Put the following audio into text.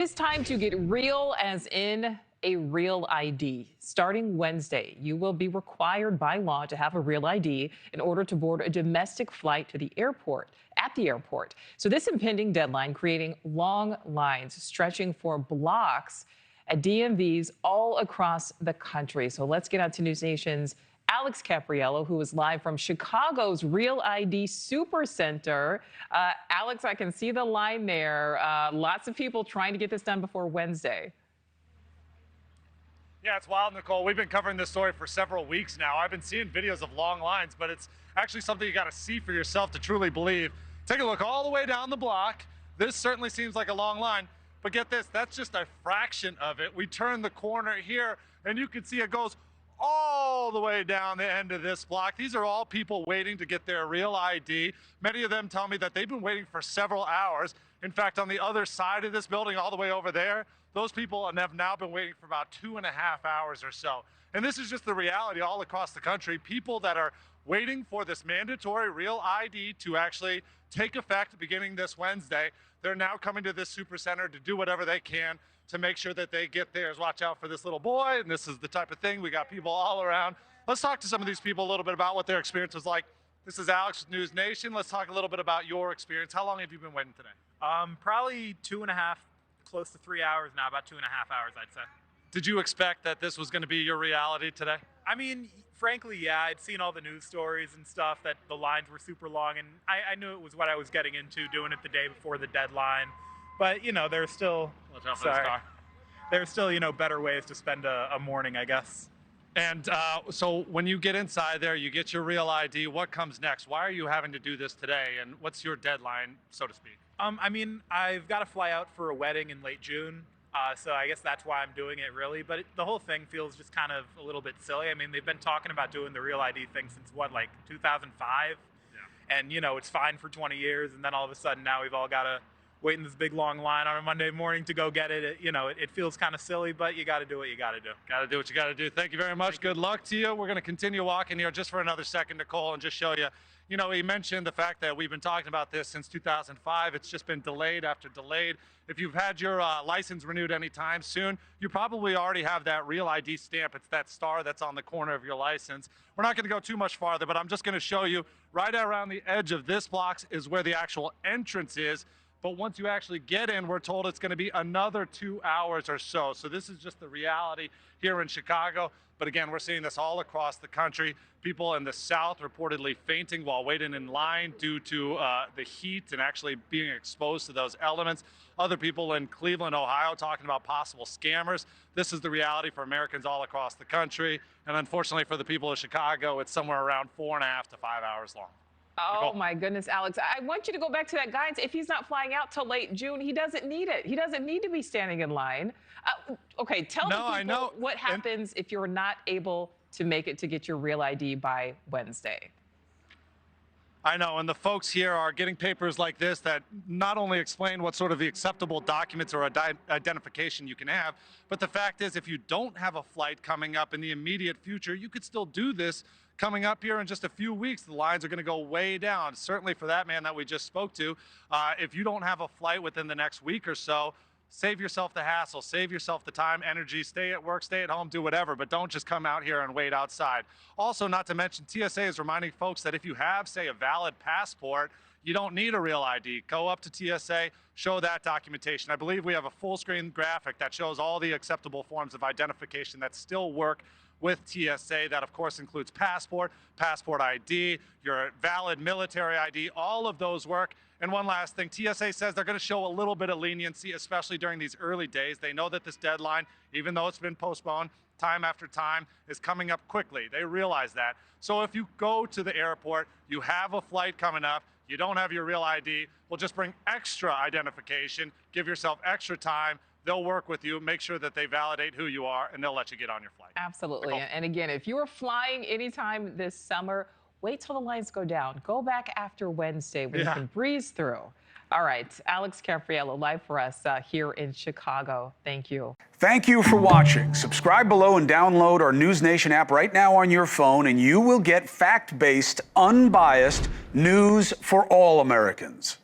It's time to get real, as in a real ID. Starting Wednesday, you will be required by law to have a real ID in order to board a domestic flight to the airport, at the airport. So this impending deadline creating long lines stretching for blocks at DMVs all across the country. So let's get out to News Nation's Alex Capriello, who is live from Chicago's Real ID Supercenter. Alex, I can see the line there. Lots of people trying to get this done before Wednesday. Yeah, it's wild, Nicole. We've been covering this story for several weeks now. I've been seeing videos of long lines, but it's actually something you got to see for yourself to truly believe. Take a look all the way down the block. This certainly seems like a long line, but get this, that's just a fraction of it. We turn the corner here, and you can see it goes all the way down the end of this block. These are all people waiting to get their real ID. Many of them tell me that they've been waiting for several hours. In fact, on the other side of this building, all the way over there, those people have now been waiting for about 2.5 hours or so. And this is just the reality all across the country. People that are waiting for this mandatory real ID to actually take effect beginning this Wednesday. They're now coming to this supercenter to do whatever they can to make sure that they get theirs. Watch out for this little boy, and this is the type of thing. We got people all around. Let's talk to some of these people a little bit about what their experience was like. This is Alex with News Nation. Let's talk a little bit about your experience. How long have you been waiting today? Probably 2.5, close to 3 hours now, about 2.5 hours, I'd say. Did you expect that this was going to be your reality today? I mean, frankly, yeah, I'd seen all the news stories and stuff that the lines were super long, and I knew it was what I was getting into doing it the day before the deadline. But, you know, there's still, Watch out for this car. There's still, you know, better ways to spend a morning, I guess. And so when you get inside there, you get your real ID. What comes next? Why are you having to do this today? And what's your deadline, so to speak? I mean, I've got to fly out for a wedding in late June. So I guess that's why I'm doing it, really. But the whole thing feels just kind of a little bit silly. I mean, they've been talking about doing the real ID thing since, what, like 2005? Yeah. And, you know, it's fine for 20 years. And then all of a sudden now we've all got to wait in this big long line on a Monday morning to go get it. You know, it feels kind of silly, but you got to do what you got to do. Got to do what you got to do. Thank you very much. Good luck to you. We're going to continue walking here just for another second, Nicole, and just show you. You know, he mentioned the fact that we've been talking about this since 2005. It's just been delayed after delayed. If you've had your license renewed anytime soon, you probably already have that real ID stamp. It's that star that's on the corner of your license. We're not going to go too much farther, but I'm just going to show you right around the edge of this block is where the actual entrance is. But once you actually get in, we're told it's going to be another 2 hours or so. So this is just the reality here in Chicago. But again, we're seeing this all across the country. People in the South reportedly fainting while waiting in line due to the heat and actually being exposed to those elements. Other people in Cleveland, Ohio, talking about possible scammers. This is the reality for Americans all across the country. And unfortunately for the people of Chicago, it's somewhere around 4.5 to 5 hours long. Oh, my goodness, Alex. I want you to go back to that guidance. If he's not flying out till late June, he doesn't need it. He doesn't need to be standing in line. Okay, tell the people what happens if you're not able to make it to get your real ID by Wednesday. I know, and the folks here are getting papers like this that not only explain what sort of the acceptable documents or identification you can have, but the fact is if you don't have a flight coming up in the immediate future, you could still do this coming up here in just a few weeks. The lines are going to go way down. Certainly for that man that we just spoke to, if you don't have a flight within the next week or so, save yourself the hassle, save yourself the time, energy, stay at work, stay at home, do whatever, but don't just come out here and wait outside. Also, not to mention, TSA is reminding folks that if you have, say, a valid passport, you don't need a real ID. Go up to TSA, show that documentation. I believe we have a full screen graphic that shows all the acceptable forms of identification that still work with TSA. That, of course, includes passport, passport ID, your valid military ID, all of those work. And one last thing, TSA says they're going to show a little bit of leniency, especially during these early days. They know that this deadline, even though it's been postponed time after time, is coming up quickly. They realize that. So if you go to the airport, you have a flight coming up, you don't have your real ID, well, just bring extra identification, give yourself extra time. They'll work with you, make sure that they validate who you are, and they'll let you get on your flight. Absolutely. And again, if you are flying anytime this summer, wait till the lines go down. Go back after Wednesday when you can breeze through. All right, Alex Capriello, live for us here in Chicago. Thank you. Thank you for watching. Subscribe below and download our News Nation app right now on your phone, and you will get fact-based, unbiased news for all Americans.